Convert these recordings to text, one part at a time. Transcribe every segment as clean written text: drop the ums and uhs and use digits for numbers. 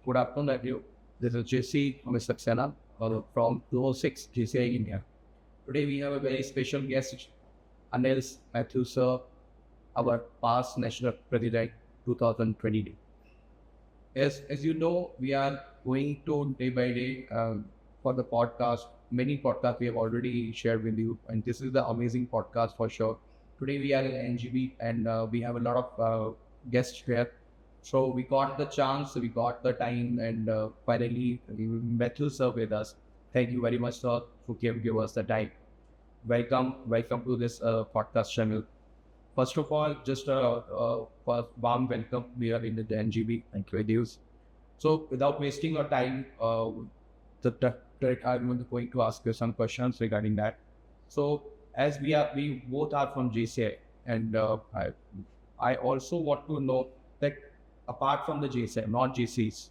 Good afternoon, everyone. This is JC Sumit Saxena from 206 JCI India. Today we have a very special guest, Anish C Mathew, sir, our past national president 2022. As you know, we are going to day by day for the podcast. Many podcasts we have already shared with you, and this is the amazing podcast for sure. Today we are in NGB and we have a lot of guests here. So we got the chance, we got the time, and finally Matthew sir with us. Thank you very much, sir, for give us the time. Welcome to this podcast channel. First of all, just first warm welcome. We are in the NGB and News. So without wasting your time, I'm going to ask you some questions regarding that. So as we both are from JCI, and I also want to know that apart from the JCI, not JCs,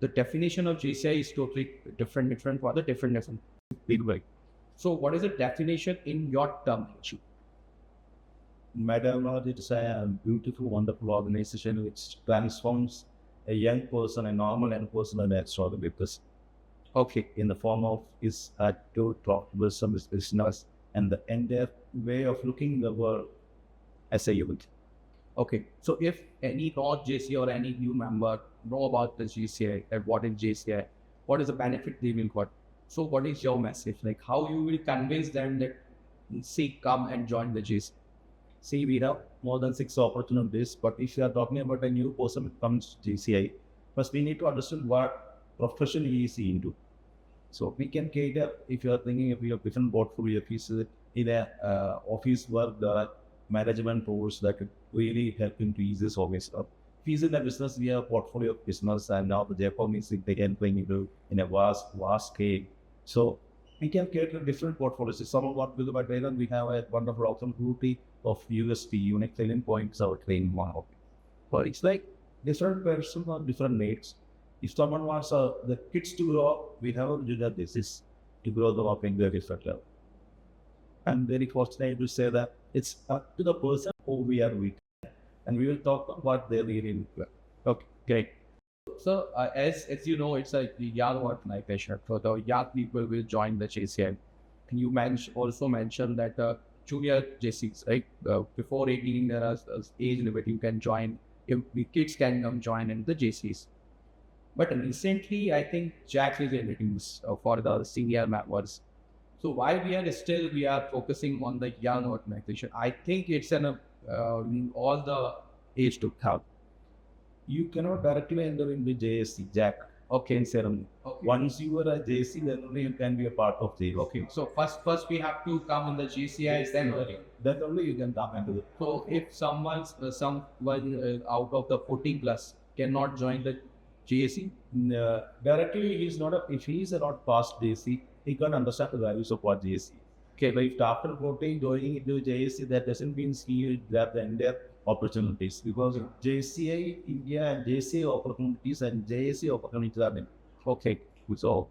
the definition of JCI is totally different for the different people. So what is the definition in your terminology? Madam, it's a beautiful, wonderful organization which transforms a young person, a normal young person, and extraordinary person. Okay. In the form of his attitude, professionalism, his business, and the entire way of looking the world as a youth. Okay. So if any non-JCI or any new member know about the JCI and what is JCI, what is the benefit they will get? So what is your message? Like how you will convince them that come and join the JCI? See, we have more than 6 opportunities, but if you are talking about a new person who comes to JCI, first we need to understand what profession he is into. So we can cater, if you are thinking of your different portfolio pieces in a office work, the management roles that could really help him to ease this office up. If he's in a business, we have a portfolio of business, and now the Japan means they can bring into in a vast scale. So we can cater different portfolios. Some of what with about we have a wonderful awesome group of USP, unique selling points, our training model. But it's like different person or different needs. If someone wants the kids to grow up, we have to do that basis to grow them up in their different level. I'm very fortunate to say that it's up to the person who we are with, and we will talk about their really well. Okay, great. So as you know, it's a young organization, so the young people will join the JCI. And you also mentioned that junior JCs, right? Before 18, there is age limit. You can join. If the kids can come join in the JCs. But recently, I think Jack is introduced for the senior members. So why we are focusing on the young organization? I think it's all the age to count. You cannot directly enter into JSC, Jack. Okay. In ceremony. Okay. Once you are a JC, then only you can be a part of JC. Okay. So first we have to come in the JCI, then only you can come into the. So if someone out of the 40 plus cannot join the JC, directly he is not if he is not past JC, he can't understand the values of what JC. Okay, but if after 40 going into JC, that doesn't mean he will grab the entire opportunities, because JCI India and JCI opportunities and JSC opportunities are many. Okay, so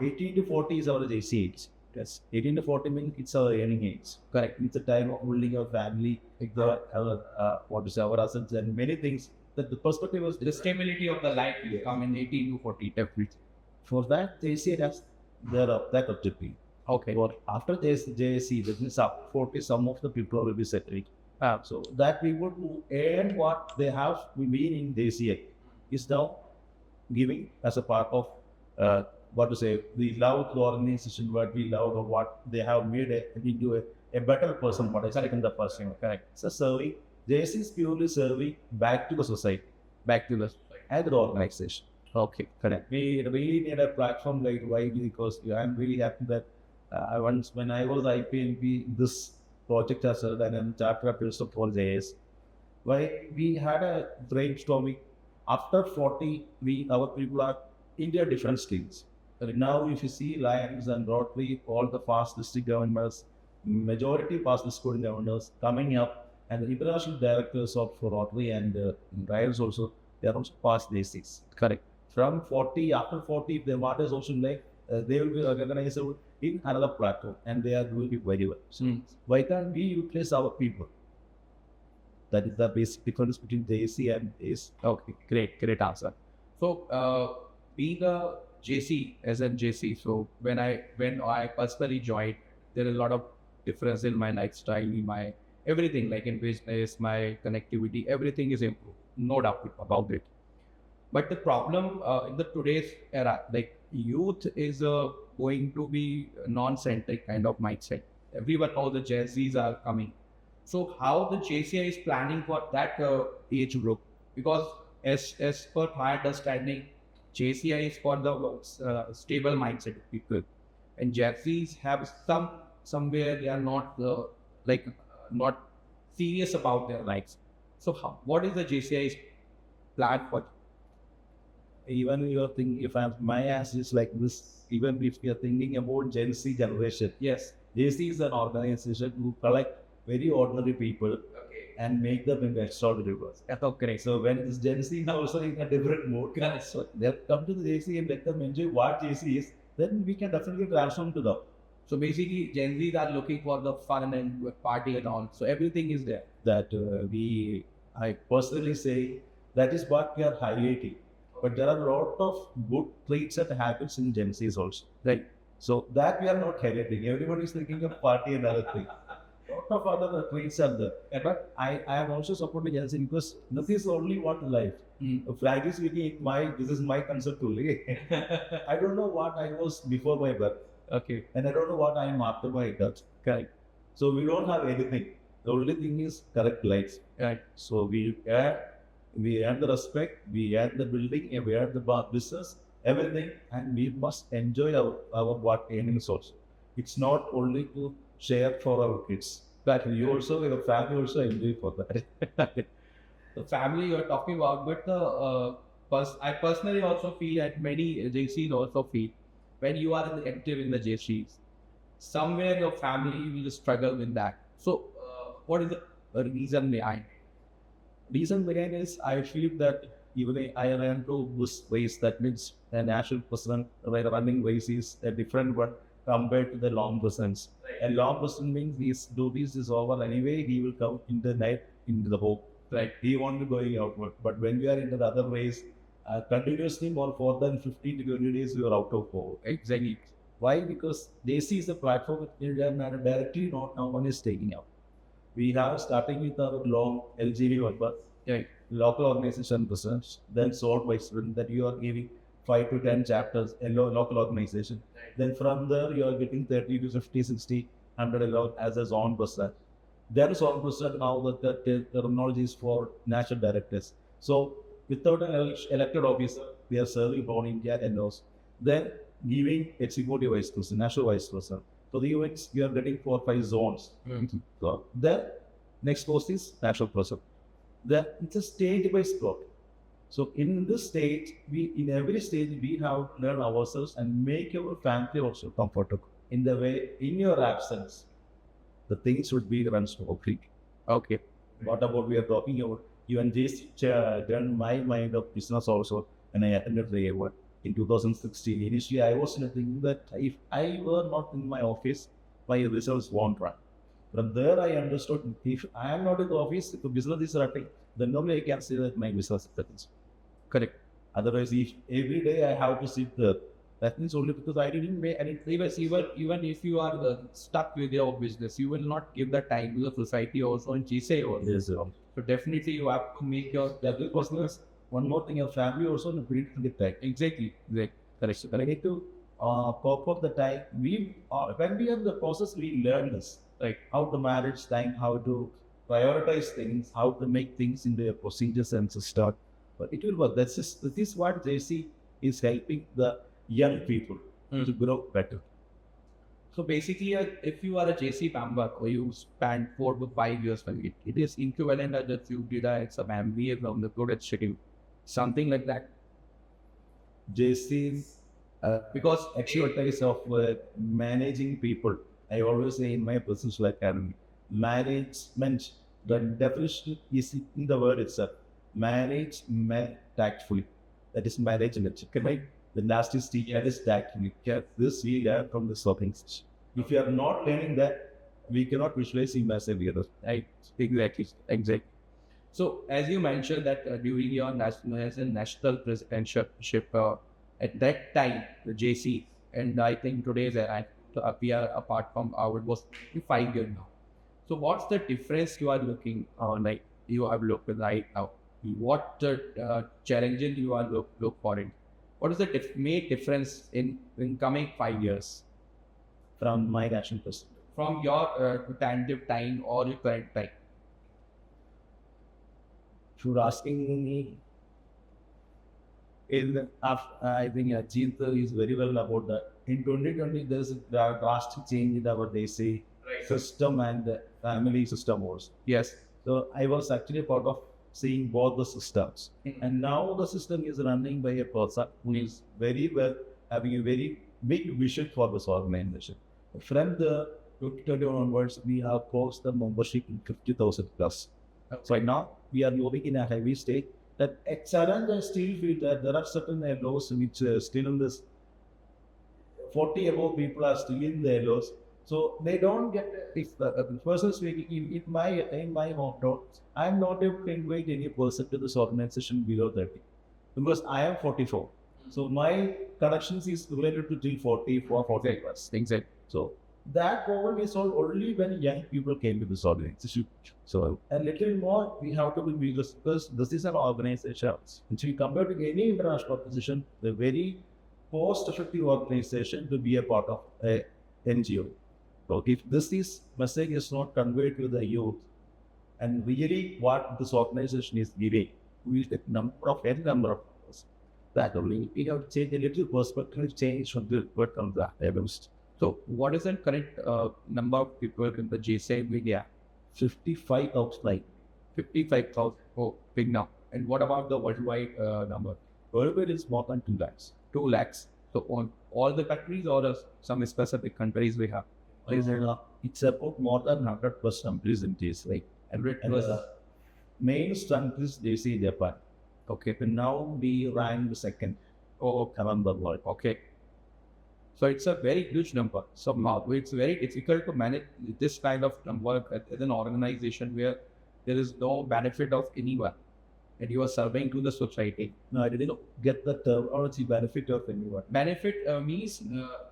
18 to 40 is our JC age. Yes, 18 to 40 means it's our earning age. Correct. It's a time of building our family, our assets and many things. That the perspective was the stability of the life will come in 18 to 40 definitely. For that, JCI has that objective. Okay. But after this JSC, that means after 40, some of the people will be settling. So that people who earn what they have been in JCI is now giving as a part of we love the organization, what we love, or what they have made into a better person, what I say in the person. Correct. So serving, JSC is purely serving back to the society, and the organization. Okay, correct. We really need a platform like why, because I'm really happy that when I was IPNP, this project has served and charter principal for JS. Why we had a brainstorming. After 40, our people are in their different streams. Now, if you see Lions and Rotary, all the past district governors, majority past district governors coming up, and the international directors of Rotary and Lions also, they are also past JCs. Correct. From 40, after 40, if they want us also like, they will be organized in another platform, and they are doing it very well. So why can't we utilize our people? That is the basic difference between the AC and ACE. Okay, great answer. So, being a JC as a JC, so when I personally joined, there is a lot of difference in my lifestyle, my everything, like in business, my connectivity, everything is improved, no doubt about it. But the problem in the today's era, like youth is going to be non-centric kind of mindset. Everyone knows the Gen Zs are coming. So how the JCI is planning for that age group? Because as per my understanding, JCI is for the stable mindset people, and Gen Zs have somewhere they are not like not serious about their lives. So what is the JCI's plan for? Even you're thinking, if my ass is like this, even if you're thinking about Gen Z generation, Yes. JC is an organization who collect very ordinary people and make them into extraordinary ones. That's okay. So when this Gen Z now also in a different mode, so they'll come to the JC and let them enjoy what JC is, then we can definitely transform to them. So basically, Gen Zs are looking for the fun and party and all. So everything is there. That I personally say, that is what we are highlighting. But there are a lot of good traits that happens in Gen Zs also. Right. So that we are not highlighting. Everybody is thinking of party and other things. A lot of other traits are there. But I am also supporting Gen Z because this is only one life. Frankly speaking, this is my concept only. I don't know what I was before my birth. Okay. And I don't know what I am after my death. Correct. So we don't have anything. The only thing is correct lives. Right. So we earn the respect, we earn the building, and we earn the business, everything, and we must enjoy our what earnings also. It's not only to share for our kids, but you also, your family also enjoy for that. The family you are talking about, but I personally also feel, and many JCs also feel, when you are active in the JCs, somewhere your family will struggle with that. So, what is the reason behind? Reason behind is I feel that even I ran to this race, that means a national president running race is a different one compared to the long distance. A long distance means his duties is over anyway, he will come in the night into the home. Right. He won't be going outward. But when we are in the other race, continuously more than 15 to 20 days, we are out of home. Exactly. Why? Because JC is a platform that directly not no one is taking out. We have starting with our long LGV members, local organization presence, then sold by student that you are giving 5 to 10 chapters a local organization. Then from there you are getting 30 to 50, 60, 100 alone as a zone president. There is zone president now that the terminology is for national directors. So without an elected officer, we are serving for India and those. Then giving executive vice president, national vice president. So the events you are getting 4 or 5 zones. So then next post is national president. Then it's a stage-based growth. So in this stage, in every stage we have to learn ourselves and make our family also comfortable. In the way, in your absence, the things should be run smoothly. Okay. What about we are talking about? Even this turned my mind of business also when I attended the A1 in 2016. Initially, I was thinking that if I were not in my office, my results won't run. From there, I understood if I am not in the office, if the business is running, then normally I can say that my business is running. Correct. Otherwise, if every day I have to sit there, that means only because I didn't make any. Even if you are stuck with your business, you will not give the time to the society also and GCI also. Yes, So definitely you have to make your business. One more thing, your family also need to get time. Exactly. Correct. So I need to cope up the time. When we are in the process, we learn this. Like how to manage time, how to prioritize things, how to make things into a procedures and system. But it will work. This is what JC is helping the young people to grow better. So basically, if you are a JC member or you spend 4 to 5 years for it is equivalent as if you did some MBA from the good schedule, something like that. JC because expertise of managing people. I always say in my business academy, management, the definition is in the word itself. Manage men tactfully. That is management. Right? The last is that is tactfully. This we learn from the things. If you are not learning that, we cannot visualize him as a leader. Right. Exactly. So as you mentioned that during your national as a national presidentship at that time the JC and I think today's we are apart from our was 5 years now. So what's the difference you are looking like you have looked right now? What challenges you are look for it? What is the main difference in coming 5 years from my national perspective. from your tentative time or your current time? If you're asking me, I think Ajit is very well about that. In 2020, there's a drastic change in our JC system and the family system also. Yes. So I was actually part of seeing both the systems. Mhm. And now the system is running by a person who is very well, having a very big vision for this organization. From the 2021 onwards, we have crossed the membership in 50,000 plus. So right now, we are moving in a heavy state. That at challenge, I still feel that there are certain laws which still in this 40 above people are still in their laws. So they don't get, if the person speaking in my hometown, I'm not able to invite any person to this organization below 30 because I am 44. So my connections is related to till 44, 40 plus. Exactly. So that problem is solved only when young people came to this organization. So a little more we have to be because this is an organization. And so you compare to any international organization, the very cost-effective organization to be a part of a NGO. So if this message is not conveyed to the youth, and really what this organization is giving, we the n number of us, that only we have to change a little perspective change from the what comes the So what is the current number of people in the JCI India? 55 outside. 55,000. Oh, big now. And what about the worldwide number? Worldwide is more than 2 lakhs. 2 lakhs. So on all the countries or some specific countries we have? It's about more than 100 plus countries in JCI. 100 And plus. main countries JCI Japan. Okay. And now we rank second. Oh, Around the world. okay. So it's a very huge number. So now it's very difficult to manage this kind of number as an organization where there is no benefit of anyone and you are serving to the society. No, I didn't get the terminology benefit of anyone. Benefit means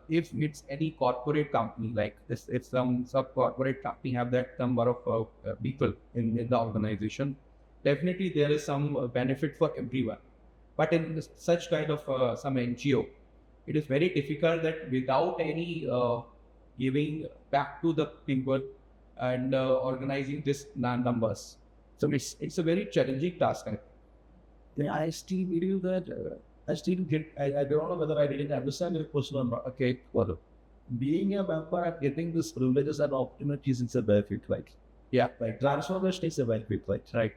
if it's any corporate company like this, if some corporate company have that number of people in the organization, definitely there is some benefit for everyone. But in such kind of some NGO, it is very difficult that without any giving back to the people and organizing this numbers. So it's a very challenging task. Yeah, I still believe that I still get, I don't know whether I didn't understand your question or not. Okay, well, Being a member and getting these privileges and opportunities is a benefit, right? yeah, Like transformation is a benefit, right? right.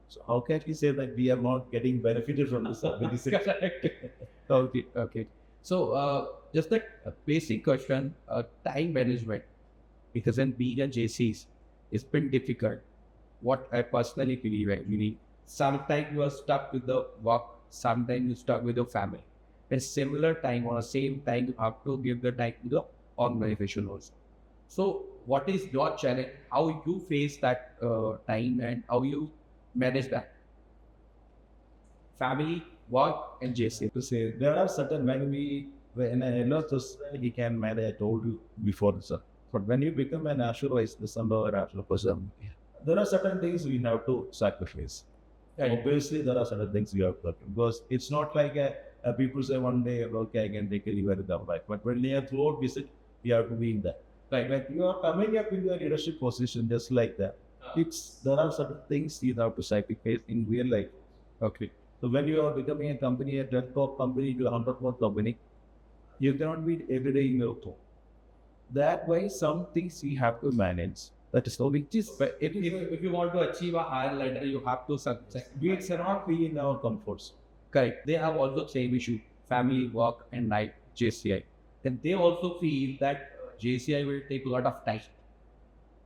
So how can we say that we are not getting benefited from this benefit? Okay, okay. So just that basic question, time management, because in being a JCs, it's been difficult. What I personally believe, meaning sometimes you are stuck with the work, sometimes you're stuck with your family. At similar time or same time, you have to give the time to the organization also. So what is your challenge? How you face that time and how you manage that? Family, work, and JC. To say there are certain when I know this he can manage. I told you before this, but when you become a national vice president or a national person, there are certain things we have to sacrifice. Right. Obviously, there are certain things we have to do because it's not like a people say one day, okay, I can take a leave at the life. But when they are throughout visit, we have to be in that. Right. When you are coming up in your leadership position, just like that, there are certain things you have to sacrifice in real life. Okay. So when you are becoming a company, a 10 top company to a 100 top company, you cannot be every day in your home. That way, some things we have to manage. That is so which is But if you want to achieve a higher ladder, you have to we cannot be in our comforts. correct. They have also same issue, family, work, and night JCI. Then they also feel that JCI will take a lot of time.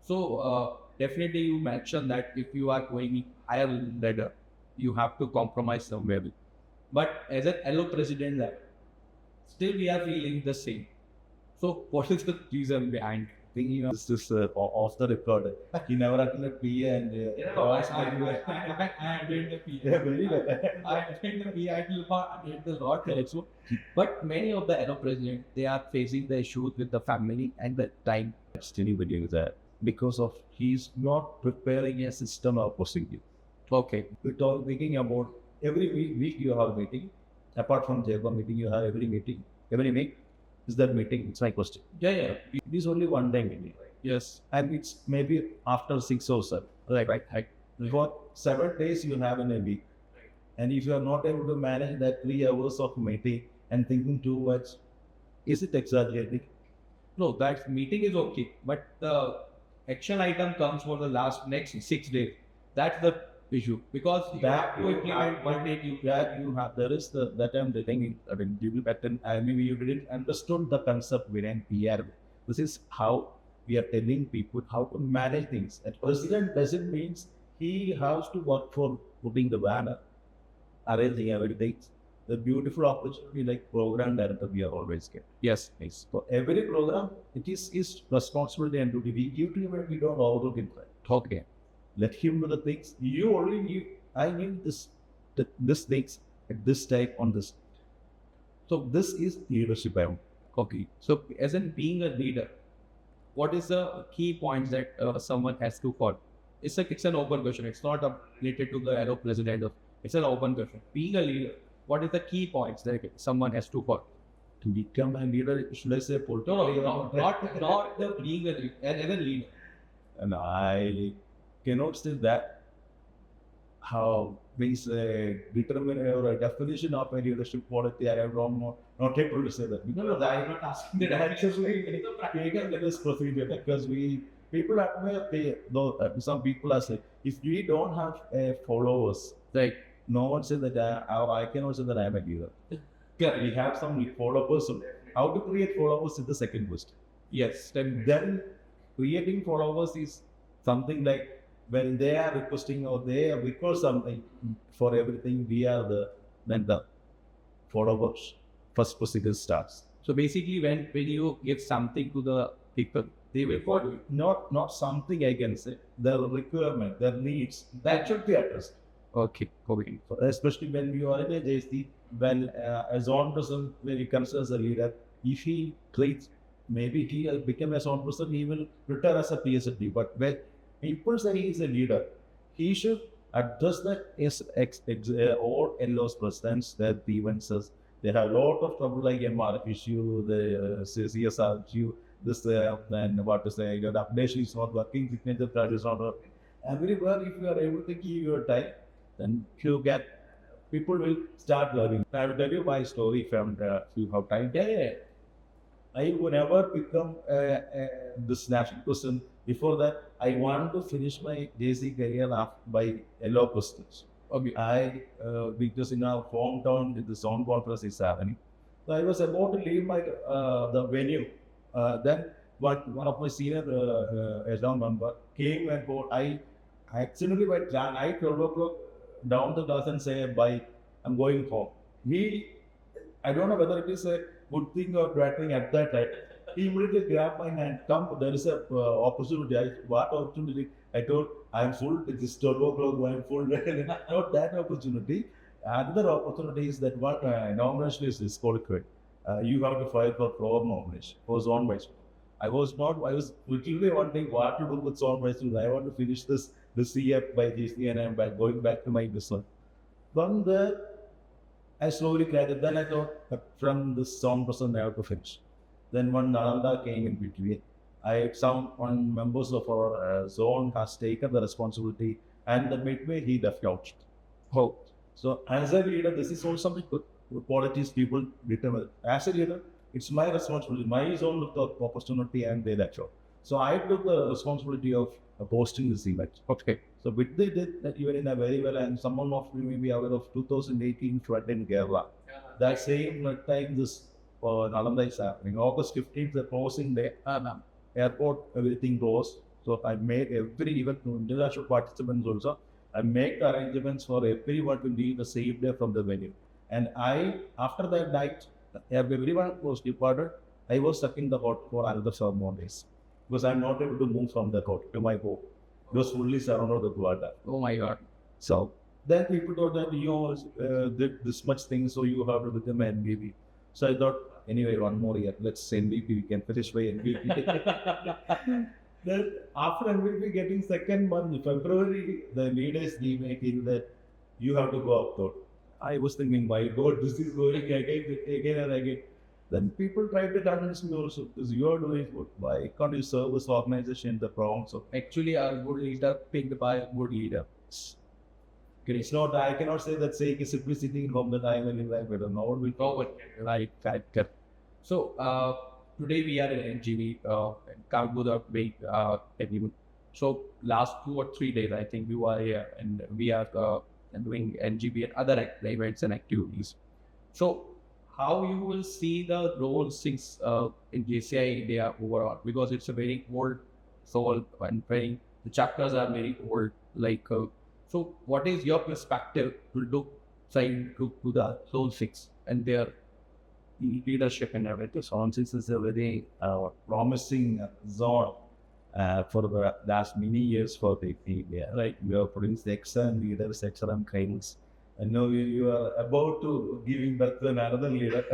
So definitely you mentioned that if you are going higher ladder, you have to compromise somewhere. But as an LO president, still we are feeling the same. So what is the reason behind? thinking this is off the record. He never attended PA and I did the PA. yeah, very well. I did the PA. I did the lot also. But many of the Arab presidents, they are facing the issues with the family and the time. Still doing that because of he's not preparing a system of procedure. Okay. We're thinking about every week you have a meeting. Apart from JCI meeting, you have every meeting. Every week is that meeting? It's my question. Yeah. It is only one day meeting. Yes. And it's maybe after 6 or 7. Right. For 7 days you have in a week. And if you are not able to manage that 3 hours of meeting and thinking too much, is it exaggerating? No, that meeting is okay. But the action item comes for the next 6 days. That's the issue. Because That you implement one day you there is that I'm telling. I mean, maybe you didn't understood the concept behind PR. This is how we are telling people how to manage things. A president doesn't mean he has to work for putting the banner, arranging everything. The beautiful opportunity like program director we are always get. Yes. For every program, it is his responsibility and duty. We give to him and we don't overlook him. Okay. Let him do the things. You only need. I need this things at this time on this. So this is leadership. Okay. So as in being a leader, what is the key points that someone has to follow? It's an open question. It's not related to the Arab president. It's an open question. Being a leader, what is the key points that someone has to follow? To become a leader, should I say political? No, not the being a leader, as a leader. And I cannot say that how means determine or a definition of a leadership quality. I am not able to say that. No, I'm not asking that. Actually, taken this procedure because people admire some people are saying if we don't have followers, Like, no one says that I cannot say that I am a leader. yeah. We have some followers. So how to create followers is the second question. Yes. Then creating followers is something like when they are requesting or they request something for everything, we are then the followers. First procedure starts. So basically, when you give something to the people, they will follow you. Not something I can say. Their requirement, their needs, that should be addressed. Okay. So especially when you are in a JC, when a zone person, when he comes as a leader, if he treats, maybe he will become a zone person, he will return as a PSD. But when people say he is a leader, he should address that all LOS presidents, their grievances. They have a lot of trouble like MR issue, the CSR issue, this and what to say, the updation is not working, signature card is not working. Everywhere, if you are able to give your time, then you get people will start learning. I will tell you my story from you have time. Yeah. I will never become this national person. Before that, I want to finish my JC career by LO questions. Okay. Because in our hometown, the sound conference is happening. So I was about to leave my the venue. Then one of my senior LO member came and go. I accidentally went night 12 o'clock down the class and say, bye, I'm going home. I don't know whether it is a good thing or bad thing at that time. He immediately grabbed my hand, come, there is a opportunity. What opportunity? I told, I'm full, it is 12 o'clock, I'm full. Not that opportunity. Another opportunity is that what nomination is disqualified. You have to file for floor nomination, for zone vice. I was literally wondering what to do with zone vice. I want to finish this year by JC and I'm going back to my business. From there, I slowly graduated. Then I thought from this zone person I have to finish. Then one Nalanda came in between. One members of our zone has taken the responsibility and the midway he left out. Oh. So as a leader, this is also something good qualities people determine. As a leader, it's my responsibility. My zone looked at opportunity and they left out. So I took the responsibility of hosting this event. Okay. So with they did that even in a very well, and someone of you may be aware of 2018 flood in Kerala. That same time this Nalanda is happening. August 15th, the closing day. Airport, everything closed. So I made every event, international participants also. I make the arrangements for everyone to leave the same day from the venue. And after that night, everyone was departed. I was stuck in the hot for another 7 more days. because I'm not able to move from the court to my home. It was fully surrounded with water. Oh my God. So then people thought that you did this much thing, so you have to become an MVP. So I thought, anyway, one more year, let's MVP, we can finish by MVP. Then after MVP getting second month, February, the leaders gave me that you have to go up though. I was thinking, my God, this is going again and again. Then people tried to convince me also, because you are doing good. Why can't you serve this organization in the province? So Actually, a good leader picked by a good leader. it's not, I cannot say that saying is simply sitting in home that I am in life, but no one will No one can. Right, correct. So today we are in NGV, can't go the big everyone. So last 2 or 3 days, I think you are here and we are doing NGV and other events and activities. So how you will see the role since in JCI India overall, because it's a very old soul and very, the chapters are very old. Like, so what is your perspective to look side to the Zone 6 and their leadership and everything? Zone 6 is a very promising zone for the last many years for the India. Right, we have produced excellent leaders, excellent guidance. I know you are about to giving birth to another leader.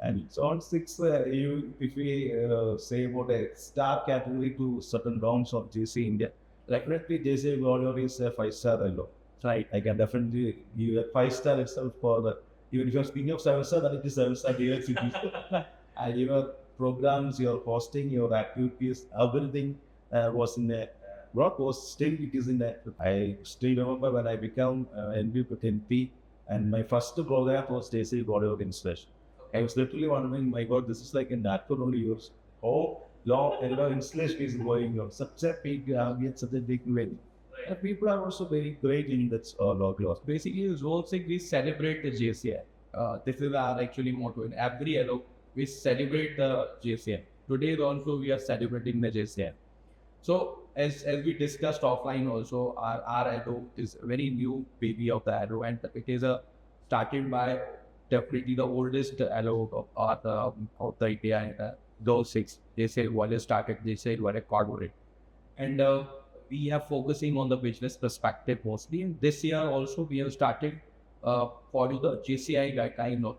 And Zone 6, if we say about a star category to certain rounds of JC India, definitely JCI Gwalior is a 5-star alone. Right. I can definitely give a 5-star itself for the, even if you're speaking of 7-star, then it is 7-star university. And your programs, your hosting, your activities, everything was in a, what was still, it is in a, I still remember when I became NP, and my first program was JCI Gwalior installation. I was literally wondering, my God, this is like a natural only yours. How long installation is going on? Such a big ambience, such a big wedding. And people are also very great in that log loss. Basically, Zone 6, we celebrate the JCI. This is our actually motto. In every allo, we celebrate the JCI. Today also, we are celebrating the JCI. So, as we discussed offline also, our allo is a very new baby of the allo, and it is started by definitely the oldest allo of the India and Zone 6. JCI Gwalior started JCI Gwalior Corporate. And we are focusing on the business perspective mostly. And this year also we have started following the JCI guideline.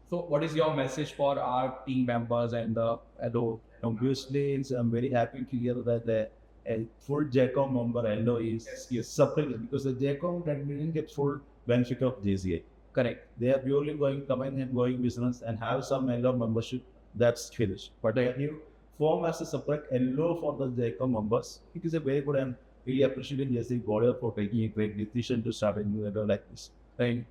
So what is your message for our team members and the allo? Obviously, I'm very happy to hear that a full JCOM member LO is separate, because the JCOM didn't get full benefit of JCI. Correct. They are purely going business and have some LO membership, that's finished. But when you form as a separate LO for the JCOM members, it is a very good, and really appreciate JCI Gwalior for taking a great decision to start a new LO like this. Right.